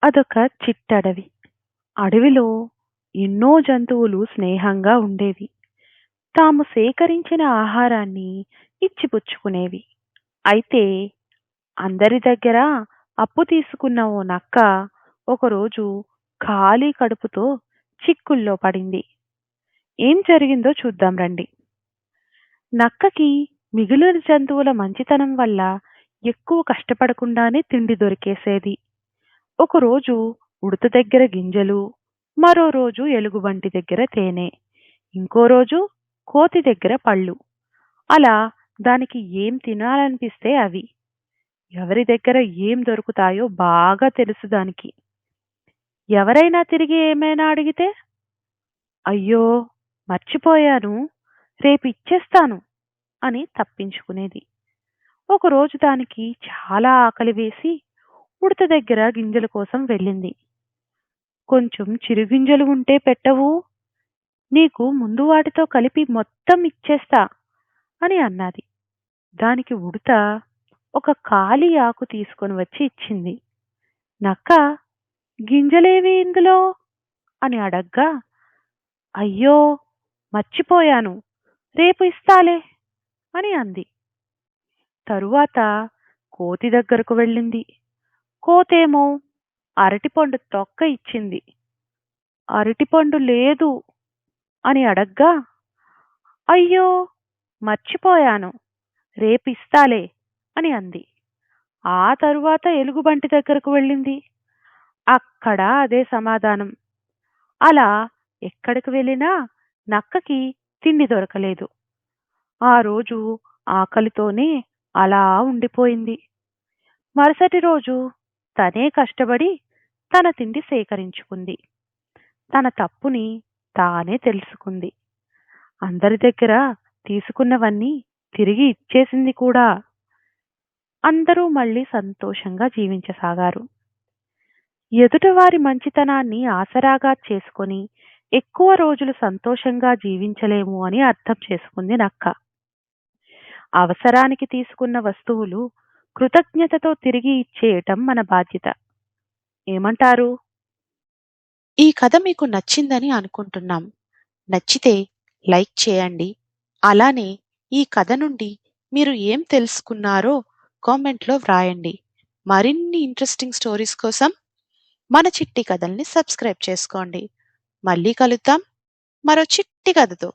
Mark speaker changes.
Speaker 1: అదొక చిట్టడవి. అడవిలో ఎన్నో జంతువులు స్నేహంగా ఉండేవి. తాము సేకరించిన ఆహారాన్ని ఇచ్చిపుచ్చుకునేవి. అయితే అందరి దగ్గర అప్పు తీసుకున్న ఓ నక్క ఒకరోజు ఖాళీ కడుపుతో చిక్కుల్లో పడింది. ఏం జరిగిందో చూద్దాం రండి. నక్కకి మిగిలిన జంతువుల మంచితనం వల్ల ఎక్కువ కష్టపడకుండానే తిండి దొరికేసేది. ఒకరోజు ఉడత దగ్గర గింజలు, మరో రోజు ఎలుగుబంటి దగ్గర తేనె, ఇంకో రోజు కోతి దగ్గర పళ్ళు. అలా దానికి ఏం తినాలనిపిస్తే అవి. ఎవరి దగ్గర ఏం దొరుకుతాయో బాగా తెలుసు దానికి. ఎవరైనా తిరిగి ఏమైనా అడిగితే, అయ్యో మర్చిపోయాను, రేపు ఇచ్చేస్తాను అని తప్పించుకునేది. ఒకరోజు దానికి చాలా ఆకలి వేసి ఉడత దగ్గర గింజల కోసం వెళ్ళింది. కొంచెం చిరుగింజలు ఉంటే పెట్టవు, నీకు ముందు వాటితో కలిపి మొత్తం ఇచ్చేస్తా అని అన్నది. దానికి ఉడత ఒక ఖాళీ ఆకు తీసుకొని వచ్చి ఇచ్చింది. నక్క గింజలేవి ఇందులో అని అడగ్గా, అయ్యో మర్చిపోయాను, రేపు ఇస్తాలే అని అంది. తరువాత కోతి దగ్గరకు వెళ్ళింది. కోతేమో అరటిపండు తొక్క ఇచ్చింది. అరటిపండు లేదు అని అడగ్గా, అయ్యో మర్చిపోయాను, రేపిస్తాలే అని అంది. ఆ తరువాత ఎలుగుబంటి దగ్గరకు వెళ్ళింది. అక్కడ అదే సమాధానం. అలా ఎక్కడికి వెళ్ళినా నక్కకి తిండి దొరకలేదు. ఆ రోజు ఆకలితోనే అలా ఉండిపోయింది. మరుసటి రోజు తనే కష్టపడి తన తిండి సేకరించుకుంది. తన తప్పుని తానే తెలుసుకుంది. అందరి దగ్గర తీసుకున్నవన్నీ తిరిగి ఇచ్చేసింది కూడా. అందరూ మళ్ళీ సంతోషంగా జీవించసాగారు. ఎదుటివారి మంచితనాన్ని ఆసరాగా చేసుకొని ఎక్కువ రోజులు సంతోషంగా జీవించలేము అని అర్థం చేసుకుంది నక్క. అవసరానికి తీసుకున్న వస్తువులు కృతజ్ఞతతో తిరిగి ఇచ్చేయటం మన బాధ్యత. ఏమంటారు?
Speaker 2: ఈ కథ మీకు నచ్చిందని అనుకుంటున్నాం. నచ్చితే లైక్ చేయండి. అలానే ఈ కథ నుండి మీరు ఏం తెలుసుకున్నారో కామెంట్లో వ్రాయండి. మరిన్ని ఇంట్రెస్టింగ్ స్టోరీస్ కోసం మన చిట్టి కథల్ని సబ్స్క్రైబ్ చేసుకోండి. మళ్ళీ కలుద్దాం మరో చిట్టి కథతో.